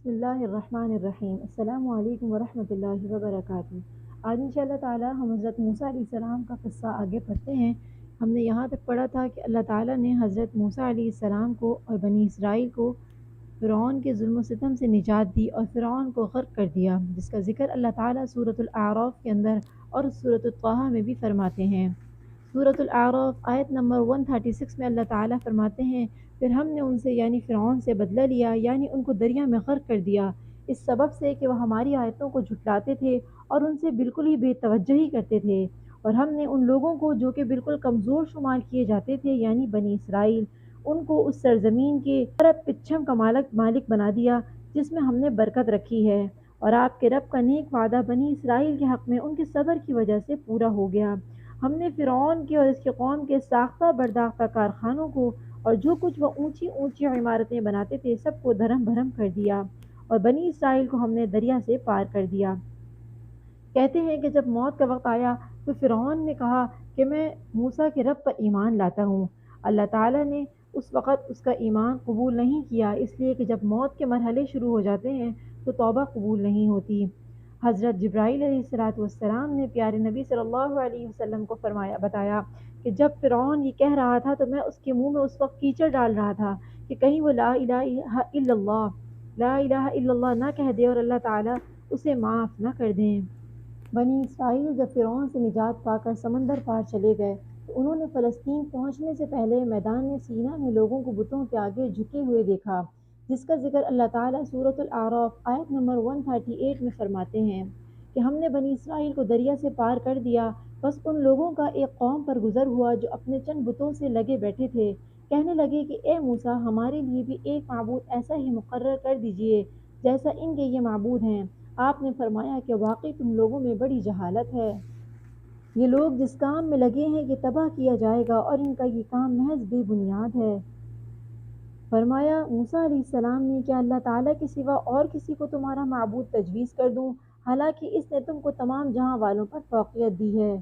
بسم اللہ الرحمن الرحیم السلام علیکم ورحمۃ اللہ وبرکاتہ۔ آج ان شاء اللہ تعالیٰ ہم حضرت موسیٰ علیہ السلام کا قصہ آگے پڑھتے ہیں۔ ہم نے یہاں تک پڑھا تھا کہ اللہ تعالیٰ نے حضرت موسیٰ علیہ السلام کو اور بنی اسرائیل کو فرعون کے ظلم و ستم سے نجات دی اور فرعون کو غرق کر دیا، جس کا ذکر اللہ تعالیٰ سورۃ الاعراف کے اندر اور سورۃ الطٰہٰ میں بھی فرماتے ہیں۔ سورۃ الاعراف آیت نمبر 136 میں اللہ تعالیٰ فرماتے ہیں، پھر ہم نے ان سے یعنی فرعون سے بدلہ لیا، یعنی ان کو دریا میں غرق کر دیا، اس سبب سے کہ وہ ہماری آیتوں کو جھٹلاتے تھے اور ان سے بالکل ہی بے توجہی کرتے تھے۔ اور ہم نے ان لوگوں کو جو کہ بالکل کمزور شمار کیے جاتے تھے یعنی بنی اسرائیل، ان کو اس سرزمین کے طرف پچھم کا مالک بنا دیا جس میں ہم نے برکت رکھی ہے، اور آپ کے رب کا نیک وعدہ بنی اسرائیل کے حق میں ان کے صبر کی وجہ سے پورا ہو گیا۔ ہم نے فرعون کے اور اس کے قوم کے ساختہ برداختہ کارخانوں کو اور جو کچھ وہ اونچی اونچی عمارتیں بناتے تھے سب کو دھرم بھرم کر دیا، اور بنی اسرائیل کو ہم نے دریا سے پار کر دیا۔ کہتے ہیں کہ جب موت کا وقت آیا تو فرعون نے کہا کہ میں موسیٰ کے رب پر ایمان لاتا ہوں۔ اللہ تعالیٰ نے اس وقت اس کا ایمان قبول نہیں کیا، اس لیے کہ جب موت کے مرحلے شروع ہو جاتے ہیں تو توبہ قبول نہیں ہوتی۔ حضرت جبرائیل علیہ السلام نے پیارے نبی صلی اللہ علیہ وسلم کو بتایا کہ جب فرعون یہ کہہ رہا تھا تو میں اس کے منہ میں اس وقت کیچڑ ڈال رہا تھا کہ کہیں وہ لا الہ الا اللہ نہ کہہ دے اور اللہ تعالیٰ اسے معاف نہ کر دیں۔ بنی اسرائیل جب فرعون سے نجات پا کر سمندر پار چلے گئے تو انہوں نے فلسطین پہنچنے سے پہلے میدان سینا میں لوگوں کو بتوں کے آگے جھکے ہوئے دیکھا، جس کا ذکر اللہ تعالیٰ سورۃ الاعراف آیت نمبر 138 میں فرماتے ہیں کہ ہم نے بنی اسرائیل کو دریا سے پار کر دیا، بس ان لوگوں کا ایک قوم پر گزر ہوا جو اپنے چند بتوں سے لگے بیٹھے تھے، کہنے لگے کہ اے موسیٰ ہمارے لیے بھی ایک معبود ایسا ہی مقرر کر دیجئے جیسا ان کے یہ معبود ہیں۔ آپ نے فرمایا کہ واقعی تم لوگوں میں بڑی جہالت ہے، یہ لوگ جس کام میں لگے ہیں یہ تباہ کیا جائے گا اور ان کا یہ کام محض بے بنیاد ہے۔ فرمایا موسیٰ علیہ السلام نے کیا اللہ تعالیٰ کے سوا اور کسی کو تمہارا معبود تجویز کر دوں، حالانکہ اس نے تم کو تمام جہاں والوں پر فوقیت دی ہے۔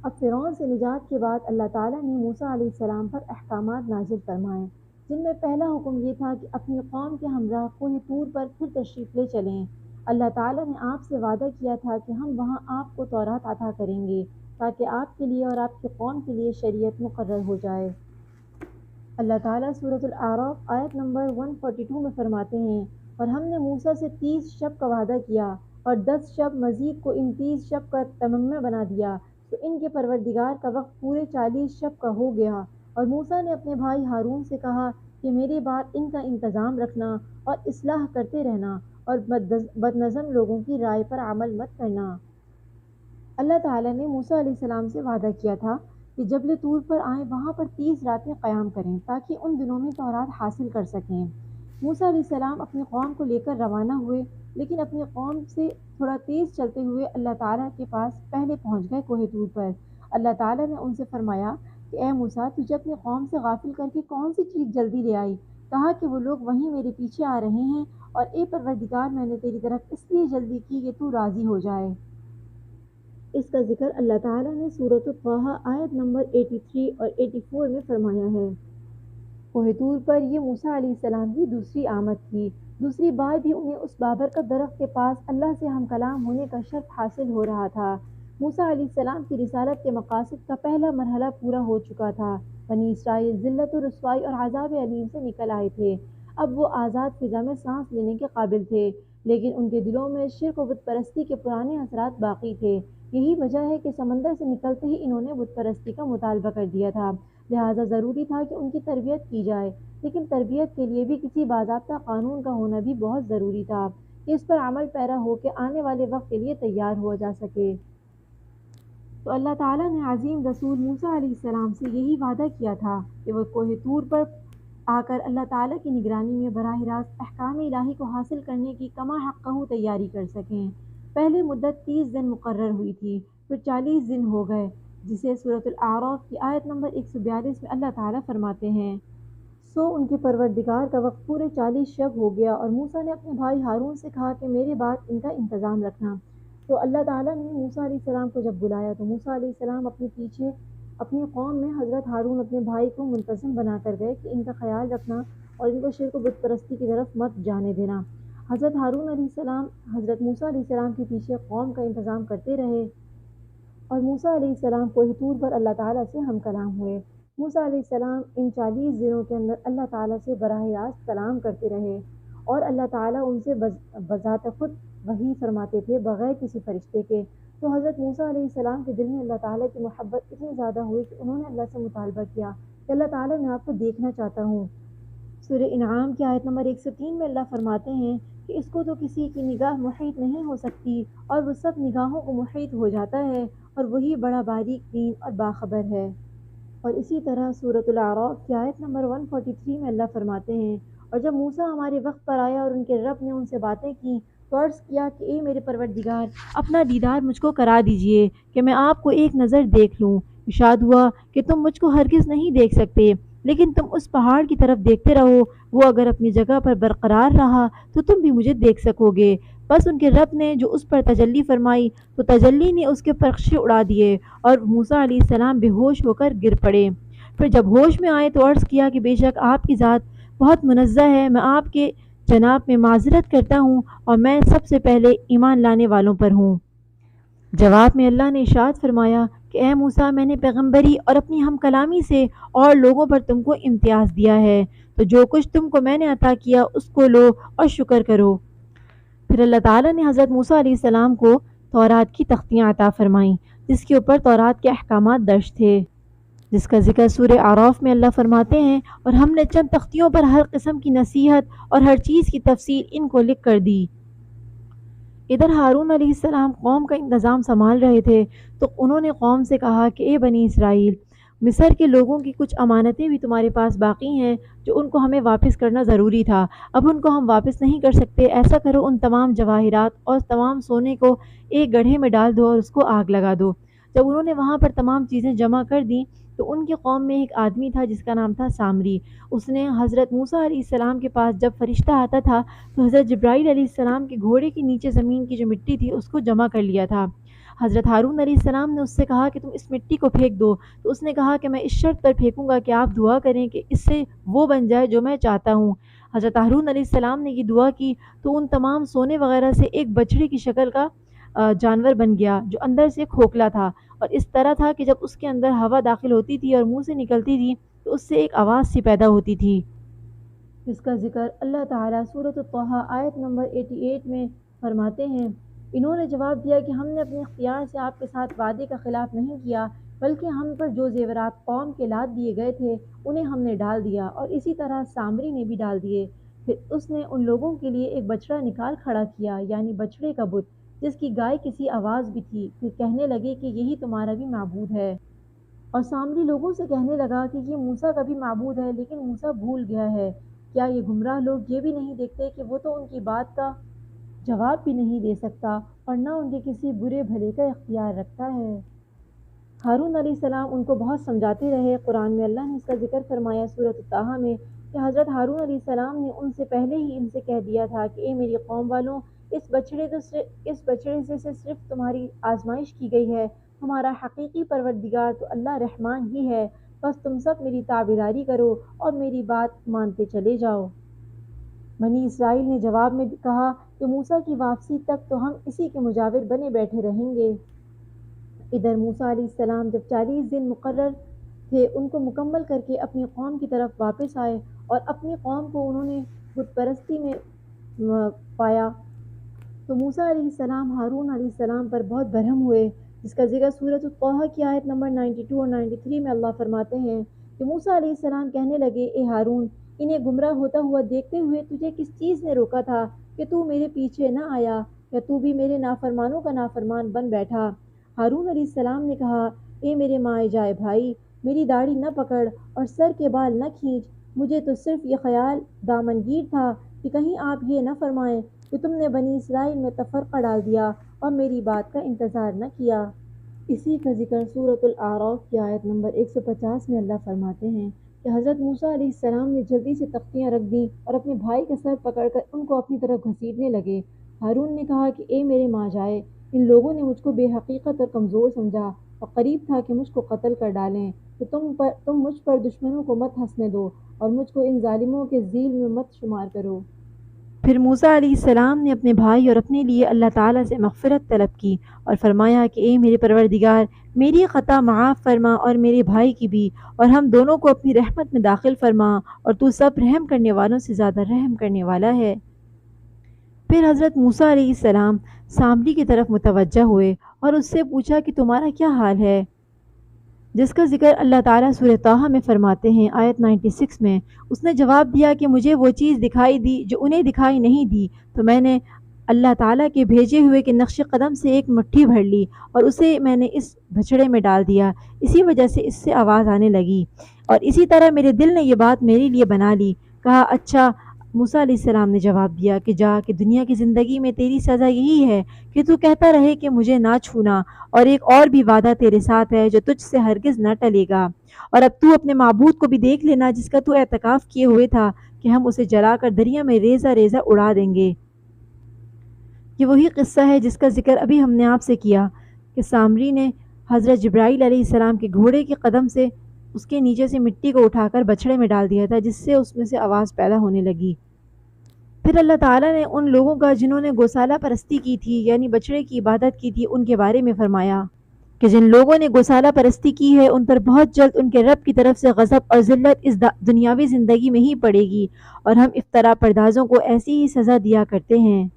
اب فرعون سے نجات کے بعد اللہ تعالیٰ نے موسیٰ علیہ السلام پر احکامات نازل فرمائے، جن میں پہلا حکم یہ تھا کہ اپنی قوم کے ہمراہ کوہ طور پر پھر تشریف لے چلیں۔ اللہ تعالیٰ نے آپ سے وعدہ کیا تھا کہ ہم وہاں آپ کو تورات عطا کریں گے تاکہ آپ کے لیے اور آپ کی قوم کے لیے شریعت مقرر ہو جائے۔ اللہ تعالیٰ سورۃ الاعراف آیت نمبر 142 میں فرماتے ہیں، اور ہم نے موسیٰ سے 30 شب کا وعدہ کیا اور 10 شب مزید کو ان 30 شب کا تممہ بنا دیا، تو ان کے پروردگار کا وقت پورے 40 شب کا ہو گیا۔ اور موسیٰ نے اپنے بھائی ہارون سے کہا کہ میرے بعد ان کا انتظام رکھنا اور اصلاح کرتے رہنا اور بدنظم لوگوں کی رائے پر عمل مت کرنا۔ اللہ تعالیٰ نے موسیٰ علیہ السلام سے وعدہ کیا تھا کہ جبل طور پر آئیں، وہاں پر 30 راتیں قیام کریں تاکہ ان دنوں میں تورات حاصل کر سکیں۔ موسیٰ علیہ السلام اپنی قوم کو لے کر روانہ ہوئے، لیکن اپنی قوم سے تھوڑا تیز چلتے ہوئے اللہ تعالیٰ کے پاس پہلے پہنچ گئے کوہ طور پر۔ اللہ تعالیٰ نے ان سے فرمایا کہ اے موسیٰ تجھے اپنی قوم سے غافل کر کے کون سی چیز جلدی لے آئی؟ کہا کہ وہ لوگ وہیں میرے پیچھے آ رہے ہیں، اور اے پروردگار میں نے تیری طرف اس لیے جلدی کی کہ تو راضی ہو جائے۔ اس کا ذکر اللہ تعالیٰ نے سورۃ الطٰہٰ آیت نمبر 83 اور 84 میں فرمایا ہے۔ کوہ طور پر یہ موسیٰ علیہ السلام کی دوسری آمد تھی۔ دوسری بار بھی انہیں اس بابرکت درخت کے پاس اللہ سے ہم کلام ہونے کا شرف حاصل ہو رہا تھا۔ موسیٰ علیہ السلام کی رسالت کے مقاصد کا پہلا مرحلہ پورا ہو چکا تھا۔ بنی اسرائیل ذلت و رسوائی اور عذاب علیم سے نکل آئے تھے، اب وہ آزاد فضا میں سانس لینے کے قابل تھے، لیکن ان کے دلوں میں شرک و بت پرستی کے پرانے اثرات باقی تھے۔ یہی وجہ ہے کہ سمندر سے نکلتے ہی انہوں نے بت پرستی کا مطالبہ کر دیا تھا، لہٰذا ضروری تھا کہ ان کی تربیت کی جائے، لیکن تربیت کے لیے بھی کسی باضابطہ قانون کا ہونا بھی بہت ضروری تھا کہ اس پر عمل پیرا ہو کے آنے والے وقت کے لیے تیار ہوا جا سکے۔ تو اللہ تعالیٰ نے عظیم رسول موسیٰ علیہ السلام سے یہی وعدہ کیا تھا کہ وہ کوہ طور پر آ کر اللہ تعالیٰ کی نگرانی میں براہ راست احکام الہی کو حاصل کرنے کی کما حقہ تیاری کر سکیں۔ پہلے مدت 30 دن مقرر ہوئی تھی، پھر 40 دن ہو گئے، جسے سورۃ الاعراف کی آیت نمبر 142 میں اللہ تعالیٰ فرماتے ہیں، سو ان کے پروردگار کا وقت پورے 40 شب ہو گیا، اور موسیٰ نے اپنے بھائی ہارون سے کہا کہ میرے بعد ان کا انتظام رکھنا۔ تو اللہ تعالیٰ نے موسیٰ علیہ السلام کو جب بلایا تو موسیٰ علیہ السلام اپنے پیچھے اپنی قوم میں حضرت ہارون اپنے بھائی کو منتظم بنا کر گئے کہ ان کا خیال رکھنا اور ان کو شرک و بت پرستی کی طرف مت جانے دینا۔ حضرت ہارون علیہ السلام حضرت موسیٰ علیہ السلام کے پیچھے قوم کا انتظام کرتے رہے اور موسیٰ علیہ السلام کوہ طور پر اللہ تعالیٰ سے ہم کلام ہوئے۔ موسیٰ علیہ السلام ان 40 دنوں کے اندر اللہ تعالیٰ سے براہ راست کلام کرتے رہے اور اللہ تعالیٰ ان سے بذات خود وحی فرماتے تھے بغیر کسی فرشتے کے۔ تو حضرت موسیٰ علیہ السلام کے دل میں اللہ تعالیٰ کی محبت اتنی زیادہ ہوئی کہ انہوں نے اللہ سے مطالبہ کیا کہ اللہ تعالیٰ میں آپ کو دیکھنا چاہتا ہوں۔ سورہ انعام کی آیت نمبر 103 میں اللہ فرماتے ہیں کہ اس کو تو کسی کی نگاہ محیط نہیں ہو سکتی اور وہ سب نگاہوں کو محیط ہو جاتا ہے اور وہی بڑا باریک بین اور باخبر ہے۔ اور اسی طرح سورۃ الاعراف کی آیت نمبر 143 میں اللہ فرماتے ہیں اور جب موسیٰ ہمارے وقت پر آیا اور ان کے رب نے ان سے باتیں کی تو عرض کیا کہ اے میرے پروردگار اپنا دیدار مجھ کو کرا دیجئے کہ میں آپ کو ایک نظر دیکھ لوں۔ ارشاد ہوا کہ تم مجھ کو ہرگز نہیں دیکھ سکتے لیکن تم اس پہاڑ کی طرف دیکھتے رہو، وہ اگر اپنی جگہ پر برقرار رہا تو تم بھی مجھے دیکھ سکو گے۔ بس ان کے رب نے جو اس پر تجلی فرمائی تو تجلی نے اس کے پرخشے اڑا دیے اور موسیٰ علیہ السلام بے ہوش ہو کر گر پڑے۔ پھر جب ہوش میں آئے تو عرض کیا کہ بے شک آپ کی ذات بہت منزہ ہے، میں آپ کے جناب میں معذرت کرتا ہوں اور میں سب سے پہلے ایمان لانے والوں پر ہوں۔ جواب میں اللہ نے ارشاد فرمایا کہ اے موسیٰ میں نے پیغمبری اور اپنی ہم کلامی سے اور لوگوں پر تم کو امتیاز دیا ہے، تو جو کچھ تم کو میں نے عطا کیا اس کو لو اور شکر کرو۔ پھر اللہ تعالیٰ نے حضرت موسیٰ علیہ السلام کو تورات کی تختیاں عطا فرمائیں جس کے اوپر تورات کے احکامات درج تھے، جس کا ذکر سورہ اعراف میں اللہ فرماتے ہیں اور ہم نے چند تختیوں پر ہر قسم کی نصیحت اور ہر چیز کی تفصیل ان کو لکھ کر دی۔ ادھر ہارون علیہ السلام قوم کا انتظام سنبھال رہے تھے تو انہوں نے قوم سے کہا کہ اے بنی اسرائیل، مصر کے لوگوں کی کچھ امانتیں بھی تمہارے پاس باقی ہیں جو ان کو ہمیں واپس کرنا ضروری تھا، اب ان کو ہم واپس نہیں کر سکتے۔ ایسا کرو ان تمام جواہرات اور تمام سونے کو ایک گڑھے میں ڈال دو اور اس کو آگ لگا دو۔ جب انہوں نے وہاں پر تمام چیزیں جمع کر دیں تو ان کی قوم میں ایک آدمی تھا جس کا نام تھا سامری۔ اس نے حضرت موسیٰ علیہ السلام کے پاس جب فرشتہ آتا تھا تو حضرت جبرائیل علیہ السلام کے گھوڑے کے نیچے زمین کی جو مٹی تھی اس کو جمع کر لیا تھا۔ حضرت ہارون علیہ السلام نے اس سے کہا کہ تم اس مٹی کو پھینک دو، تو اس نے کہا کہ میں اس شرط پر پھینکوں گا کہ آپ دعا کریں کہ اس سے وہ بن جائے جو میں چاہتا ہوں۔ حضرت ہارون علیہ السلام نے یہ دعا کی تو ان تمام سونے وغیرہ سے ایک بچڑے کی شکل کا جانور بن گیا جو اندر سے کھوکھلا تھا اور اس طرح تھا کہ جب اس کے اندر ہوا داخل ہوتی تھی اور منہ سے نکلتی تھی تو اس سے ایک آواز سی پیدا ہوتی تھی، جس کا ذکر اللہ تعالیٰ سورۃ الطٰہٰ آیت نمبر 88 میں فرماتے ہیں۔ انہوں نے جواب دیا کہ ہم نے اپنے اختیار سے آپ کے ساتھ وعدے کا خلاف نہیں کیا بلکہ ہم پر جو زیورات قوم کے لاد دیے گئے تھے انہیں ہم نے ڈال دیا اور اسی طرح سامری نے بھی ڈال دیے۔ پھر اس نے ان لوگوں کے لیے ایک بچڑا نکال کھڑا کیا یعنی بچڑے کا بت جس کی گائے کسی آواز بھی تھی، پھر کہنے لگے کہ یہی تمہارا بھی معبود ہے۔ اور سامری لوگوں سے کہنے لگا کہ یہ موسیٰ کا بھی معبود ہے لیکن موسیٰ بھول گیا ہے۔ کیا یہ گمراہ لوگ یہ بھی نہیں دیکھتے کہ وہ تو ان کی بات کا جواب بھی نہیں دے سکتا اور نہ ان کے کسی برے بھلے کا اختیار رکھتا ہے۔ ہارون علیہ السلام ان کو بہت سمجھاتے رہے۔ قرآن میں اللہ نے اس کا ذکر فرمایا سورۃ طٰہٰ میں کہ حضرت ہارون علیہ السلام نے ان سے پہلے ہی ان سے کہہ دیا تھا کہ اے میری قوم والوں، اس بچڑے سے صرف تمہاری آزمائش کی گئی ہے، ہمارا حقیقی پروردگار تو اللہ رحمان ہی ہے، بس تم سب میری تابعداری کرو اور میری بات مانتے چلے جاؤ۔ بنی اسرائیل نے جواب میں کہا کہ موسیٰ کی واپسی تک تو ہم اسی کے مجاور بنے بیٹھے رہیں گے۔ ادھر موسیٰ علیہ السلام جب 40 دن مقرر تھے ان کو مکمل کر کے اپنی قوم کی طرف واپس آئے اور اپنی قوم کو انہوں نے بت پرستی میں پایا تو موسیٰ علیہ السلام ہارون علیہ السلام پر بہت برہم ہوئے، جس کا ذکر سورۃ الطٰہٰ کی آیت نمبر 92 اور 93 میں اللہ فرماتے ہیں کہ موسیٰ علیہ السلام کہنے لگے اے ہارون، انہیں گمراہ ہوتا ہوا دیکھتے ہوئے تجھے کس چیز نے روکا تھا کہ تو میرے پیچھے نہ آیا، یا تو بھی میرے نافرمانوں کا نافرمان بن بیٹھا؟ ہارون علیہ السلام نے کہا اے میرے مائے جائے بھائی، میری داڑھی نہ پکڑ اور سر کے بال نہ کھینچ، مجھے تو صرف یہ خیال دامنگیر تھا کہ کہیں آپ یہ نہ فرمائیں کہ تم نے بنی اسرائیل میں تفرقہ ڈال دیا اور میری بات کا انتظار نہ کیا۔ اسی کا ذکر سورۃ الاعراف کی آیت نمبر 150 میں اللہ فرماتے ہیں کہ حضرت موسیٰ علیہ السلام نے جلدی سے تختیاں رکھ دیں اور اپنے بھائی کا سر پکڑ کر ان کو اپنی طرف گھسیٹنے لگے۔ ہارون نے کہا کہ اے میرے ماں جائے، ان لوگوں نے مجھ کو بے حقیقت اور کمزور سمجھا اور قریب تھا کہ مجھ کو قتل کر ڈالیں، تو تم مجھ پر دشمنوں کو مت ہنسنے دو اور مجھ کو ان ظالموں کے ذیل میں مت شمار کرو۔ پھر موسیٰ علیہ السلام نے اپنے بھائی اور اپنے لیے اللہ تعالیٰ سے مغفرت طلب کی اور فرمایا کہ اے میرے پروردگار، میری خطا معاف فرما اور میرے بھائی کی بھی، اور ہم دونوں کو اپنی رحمت میں داخل فرما، اور تو سب رحم کرنے والوں سے زیادہ رحم کرنے والا ہے۔ پھر حضرت موسیٰ علیہ السلام سامری کی طرف متوجہ ہوئے اور اس سے پوچھا کہ تمہارا کیا حال ہے، جس کا ذکر اللہ تعالیٰ سورہ طٰہٰ میں فرماتے ہیں آیت 96 میں۔ اس نے جواب دیا کہ مجھے وہ چیز دکھائی دی جو انہیں دکھائی نہیں دی، تو میں نے اللہ تعالیٰ کے بھیجے ہوئے کے نقش قدم سے ایک مٹھی بھر لی اور اسے میں نے اس بچھڑے میں ڈال دیا، اسی وجہ سے اس سے آواز آنے لگی، اور اسی طرح میرے دل نے یہ بات میرے لیے بنا لی۔ کہا اچھا۔ موسیٰ علیہ السلام نے جواب دیا کہ جا، کہ دنیا کی زندگی میں تیری سزا یہی ہے کہ تو کہتا رہے کہ مجھے نہ چھونا، اور ایک اور بھی وعدہ تیرے ساتھ ہے جو تجھ سے ہرگز نہ ٹلے گا، اور اب تو اپنے معبود کو بھی دیکھ لینا جس کا تو اعتکاف کیے ہوئے تھا کہ ہم اسے جلا کر دریا میں ریزہ ریزہ اڑا دیں گے۔ یہ وہی قصہ ہے جس کا ذکر ابھی ہم نے آپ سے کیا کہ سامری نے حضرت جبرائیل علیہ السلام کے گھوڑے کے قدم سے اس کے نیچے سے مٹی کو اٹھا کر بچھڑے میں ڈال دیا تھا، جس سے اس میں سے آواز پیدا ہونے لگی۔ پھر اللہ تعالیٰ نے ان لوگوں کا جنہوں نے گوسالہ پرستی کی تھی، یعنی بچڑے کی عبادت کی تھی، ان کے بارے میں فرمایا کہ جن لوگوں نے گوسالہ پرستی کی ہے ان پر بہت جلد ان کے رب کی طرف سے غضب اور ذلت اس دنیاوی زندگی میں ہی پڑے گی، اور ہم افترا پردازوں کو ایسی ہی سزا دیا کرتے ہیں۔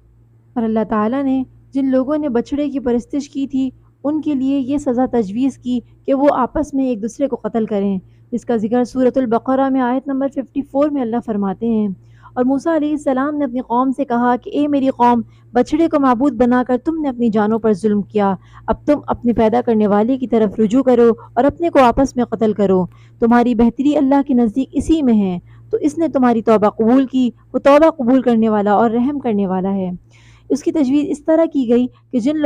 اور اللہ تعالیٰ نے جن لوگوں نے بچڑے کی پرستش کی تھی ان کے لیے یہ سزا تجویز کی کہ وہ آپس میں ایک دوسرے کو قتل کریں، جس کا ذکر سورۃ البقرہ میں آیت نمبر 54 میں اللہ فرماتے ہیں۔ اور موسیٰ علیہ السلام نے اپنی قوم سے کہا کہ اے میری قوم، بچڑے کو معبود بنا کر تم نے اپنی جانوں پر ظلم کیا، اب تم اپنے پیدا کرنے والے کی طرف رجوع کرو اور اپنے کو آپس میں قتل کرو، تمہاری بہتری اللہ کے نزدیک اسی میں ہے، تو اس نے تمہاری توبہ قبول کی، وہ توبہ قبول کرنے والا اور رحم کرنے والا ہے۔ اس کی تجویز اس طرح کی گئی کہ جن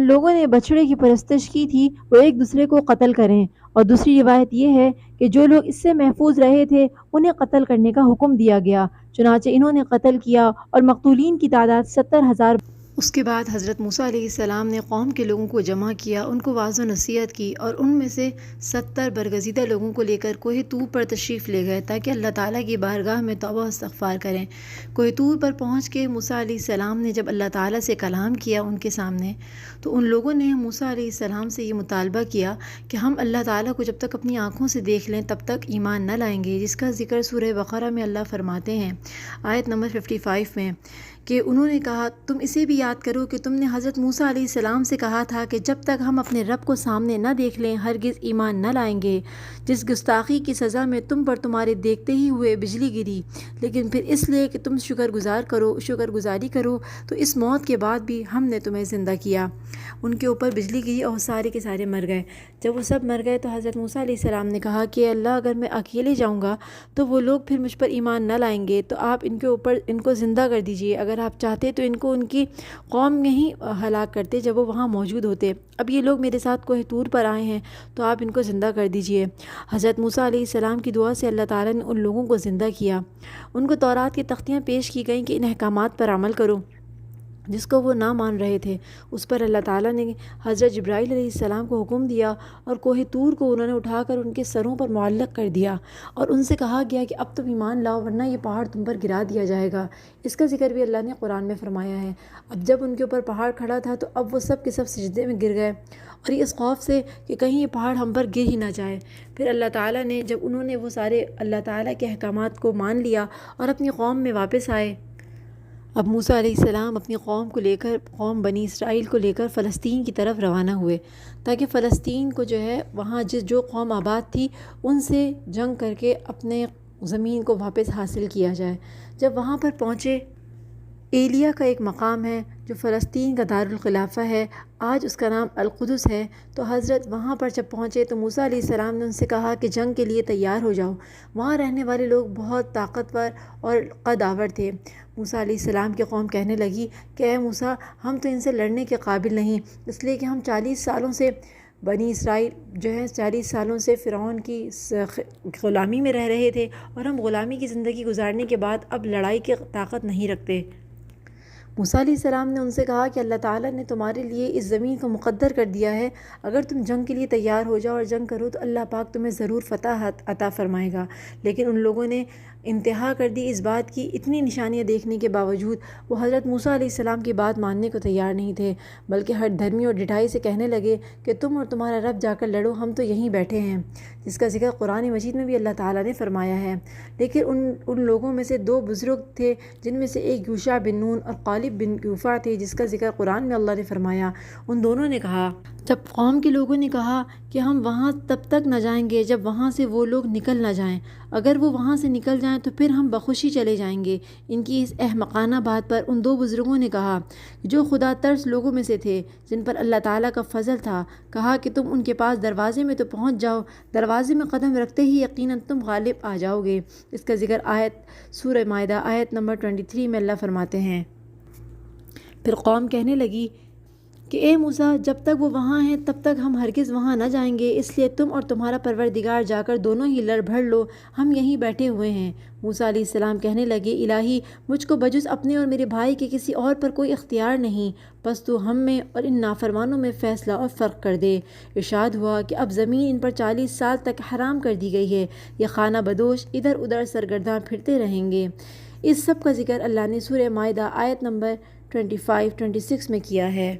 لوگوں نے بچڑے کی پرستش کی تھی وہ ایک دوسرے کو قتل کریں، اور دوسری روایت یہ ہے کہ جو لوگ اس سے محفوظ رہے تھے انہیں قتل کرنے کا حکم دیا گیا، چنانچہ انہوں نے قتل کیا، اور مقتولین کی تعداد 70,000۔ اس کے بعد حضرت موسیٰ علیہ السلام نے قوم کے لوگوں کو جمع کیا، ان کو واعظ و نصیحت کی، اور ان میں سے 70 برگزیدہ لوگوں کو لے کر کوہ طور پر تشریف لے گئے تاکہ اللہ تعالیٰ کی بارگاہ میں توبہ و استغفار کریں۔ کوہ طور پر پہنچ کے موسیٰ علیہ السلام نے جب اللہ تعالیٰ سے کلام کیا ان کے سامنے، تو ان لوگوں نے موسیٰ علیہ السلام سے یہ مطالبہ کیا کہ ہم اللہ تعالیٰ کو جب تک اپنی آنکھوں سے دیکھ لیں تب تک ایمان نہ لائیں گے، جس کا ذکر سورہ بقرہ میں اللہ فرماتے ہیں آیت نمبر 55 میں کہ انہوں نے کہا تم اسے بھی یاد کرو کہ تم نے حضرت موسیٰ علیہ السلام سے کہا تھا کہ جب تک ہم اپنے رب کو سامنے نہ دیکھ لیں ہرگز ایمان نہ لائیں گے، جس گستاخی کی سزا میں تم پر تمہارے دیکھتے ہی ہوئے بجلی گری، لیکن پھر اس لیے کہ تم شکر گزاری کرو تو اس موت کے بعد بھی ہم نے تمہیں زندہ کیا۔ ان کے اوپر بجلی گری اور سارے کے سارے مر گئے۔ جب وہ سب مر گئے تو حضرت موسیٰ علیہ السلام نے کہا کہ اللہ اگر میں اکیلے جاؤں گا تو وہ لوگ پھر مجھ پر ایمان نہ لائیں گے، تو آپ ان کو زندہ کر دیجئے، اگر آپ چاہتے تو ان کو ان کی قوم میں ہی ہلاک کرتے جب وہ وہاں موجود ہوتے، اب یہ لوگ میرے ساتھ کوہ طور پر آئے ہیں تو آپ ان کو زندہ کر دیجئے۔ حضرت موسیٰ علیہ السلام کی دعا سے اللہ تعالیٰ نے ان لوگوں کو زندہ کیا۔ ان کو تورات کی تختیاں پیش کی گئیں کہ ان احکامات پر عمل کرو جس کو وہ نہ مان رہے تھے۔ اس پر اللہ تعالیٰ نے حضرت جبرائیل علیہ السلام کو حکم دیا اور کوہ طور کو انہوں نے اٹھا کر ان کے سروں پر معلق کر دیا، اور ان سے کہا گیا کہ اب تم ایمان لاؤ ورنہ یہ پہاڑ تم پر گرا دیا جائے گا۔ اس کا ذکر بھی اللہ نے قرآن میں فرمایا ہے۔ اب جب ان کے اوپر پہاڑ کھڑا تھا تو اب وہ سب کے سب سجدے میں گر گئے، اور یہ اس خوف سے کہ کہیں یہ پہاڑ ہم پر گر ہی نہ جائے۔ پھر اللہ تعالیٰ نے جب انہوں نے وہ سارے اللہ تعالیٰ کے احکامات کو مان لیا اور اپنی قوم میں واپس آئے، اب موسیٰ علیہ السلام اپنی قوم بنی اسرائیل کو لے کر فلسطین کی طرف روانہ ہوئے تاکہ فلسطین کو جو ہے وہاں جو قوم آباد تھی ان سے جنگ کر کے اپنے زمین کو واپس حاصل کیا جائے۔ جب وہاں پر پہنچے، ایلیا کا ایک مقام ہے جو فلسطین کا دارالخلافہ ہے، آج اس کا نام القدس ہے، تو حضرت وہاں پر جب پہنچے تو موسیٰ علیہ السلام نے ان سے کہا کہ جنگ کے لیے تیار ہو جاؤ۔ وہاں رہنے والے لوگ بہت طاقتور اور قد آور تھے۔ موسیٰ علیہ السلام کی قوم کہنے لگی کہ اے موسیٰ، ہم تو ان سے لڑنے کے قابل نہیں، اس لیے کہ ہم 40 سالوں سے بنی اسرائیل جو ہے 40 سالوں سے فرعون کی غلامی میں رہ رہے تھے، اور ہم غلامی کی زندگی گزارنے کے بعد اب لڑائی کی طاقت نہیں رکھتے۔ موسیٰ علیہ السلام نے ان سے کہا کہ اللہ تعالیٰ نے تمہارے لیے اس زمین کو مقدر کر دیا ہے، اگر تم جنگ کے لیے تیار ہو جاؤ اور جنگ کرو تو اللہ پاک تمہیں ضرور فتح عطا فرمائے گا۔ لیکن ان لوگوں نے انتہا کر دی اس بات کی، اتنی نشانیاں دیکھنے کے باوجود وہ حضرت موسیٰ علیہ السلام کی بات ماننے کو تیار نہیں تھے، بلکہ ہر دھرمی اور ڈٹائی سے کہنے لگے کہ تم اور تمہارا رب جا کر لڑو، ہم تو یہیں بیٹھے ہیں، جس کا ذکر قرآن مجید میں بھی اللہ تعالیٰ نے فرمایا ہے۔ لیکن ان لوگوں میں سے دو بزرگ تھے، جن میں سے ایک یوشع بن نون اور غالب بن یوفع تھے، جس کا ذکر قرآن میں اللہ نے فرمایا۔ ان دونوں نے کہا، جب قوم کے لوگوں نے کہا کہ ہم وہاں تب تک نہ جائیں گے جب وہاں سے وہ لوگ نکل نہ جائیں، اگر وہ وہاں سے نکل جائیں تو پھر ہم بخوشی چلے جائیں گے۔ ان کی اس احمقانہ بات پر ان دو بزرگوں نے کہا، جو خدا ترس لوگوں میں سے تھے، جن پر اللہ تعالیٰ کا فضل تھا، کہا کہ تم ان کے پاس دروازے میں تو پہنچ جاؤ، دروازے میں قدم رکھتے ہی یقیناً تم غالب آ جاؤ گے۔ اس کا ذکر سورہ مائدہ آیت نمبر 23 میں اللہ فرماتے ہیں۔ پھر قوم کہنے لگی کہ اے موسیٰ، جب تک وہ وہاں ہیں تب تک ہم ہرگز وہاں نہ جائیں گے، اس لیے تم اور تمہارا پروردگار جا کر دونوں ہی لڑ بھڑ لو، ہم یہیں بیٹھے ہوئے ہیں۔ موسیٰ علیہ السلام کہنے لگے، الہی، مجھ کو بجز اپنے اور میرے بھائی کے کسی اور پر کوئی اختیار نہیں، بس تو ہم میں اور ان نافرمانوں میں فیصلہ اور فرق کر دے۔ ارشاد ہوا کہ اب زمین ان پر 40 سال تک حرام کر دی گئی ہے، یہ خانہ بدوش ادھر ادھر سرگرداں پھرتے رہیں گے۔ اس سب کا ذکر اللہ نے سورہ مائدہ آیت نمبر 25-26 میں کیا ہے۔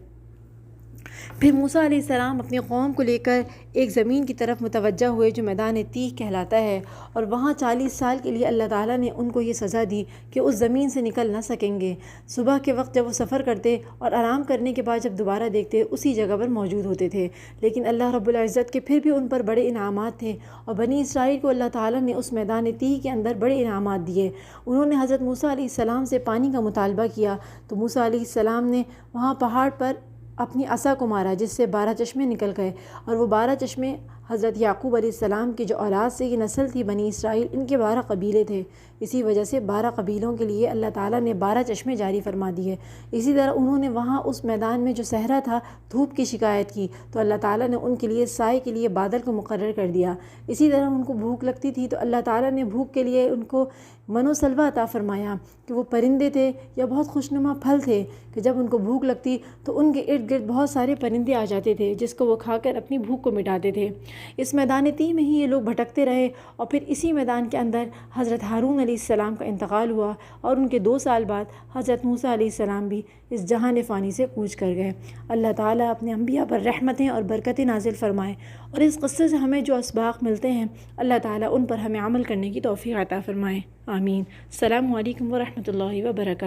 پھر موسیٰ علیہ السلام اپنی قوم کو لے کر ایک زمین کی طرف متوجہ ہوئے جو میدان تیہ کہلاتا ہے، اور وہاں 40 سال کے لیے اللہ تعالیٰ نے ان کو یہ سزا دی کہ اس زمین سے نکل نہ سکیں گے۔ صبح کے وقت جب وہ سفر کرتے اور آرام کرنے کے بعد جب دوبارہ دیکھتے اسی جگہ پر موجود ہوتے تھے، لیکن اللہ رب العزت کے پھر بھی ان پر بڑے انعامات تھے، اور بنی اسرائیل کو اللہ تعالیٰ نے اس میدان تیہ کے اندر بڑے انعامات دیے۔ انہوں نے حضرت موسیٰ علیہ السلام سے پانی کا مطالبہ کیا تو موسیٰ علیہ السلام نے وہاں پہاڑ پر اپنی عصا کو مارا، جس سے 12 چشمے نکل گئے، اور وہ 12 چشمے حضرت یعقوب علیہ السلام کی جو اولاد سے یہ نسل تھی بنی اسرائیل، ان کے 12 قبیلے تھے، اسی وجہ سے 12 قبیلوں کے لیے اللہ تعالیٰ نے 12 چشمے جاری فرما دیے۔ اسی طرح انہوں نے وہاں اس میدان میں جو صحرا تھا دھوپ کی شکایت کی تو اللہ تعالیٰ نے ان کے لیے سائے کے لیے بادل کو مقرر کر دیا۔ اسی طرح ان کو بھوک لگتی تھی تو اللہ تعالیٰ نے بھوک کے لیے ان کو من و سلوہ عطا فرمایا کہ وہ پرندے تھے یا بہت خوشنما پھل تھے کہ جب ان کو بھوک لگتی تو ان کے ارد گرد بہت سارے پرندے آ جاتے تھے جس کو وہ کھا کر اپنی بھوک کو مٹاتے تھے۔ اس میدان تیہ میں ہی یہ لوگ بھٹکتے رہے، اور پھر اسی میدان کے اندر حضرت ہارون علیہ السلام کا انتقال ہوا، اور ان کے 2 سال بعد حضرت موسیٰ علیہ السلام بھی اس جہان فانی سے کوچ کر گئے۔ اللہ تعالیٰ اپنے انبیاء پر رحمتیں اور برکتیں نازل فرمائے، اور اس قصے سے ہمیں جو اسباق ملتے ہیں اللہ تعالیٰ ان پر ہمیں عمل کرنے کی توفیق عطا فرمائے، آمین۔ السلام علیکم ورحمۃ اللہ وبرکاتہ۔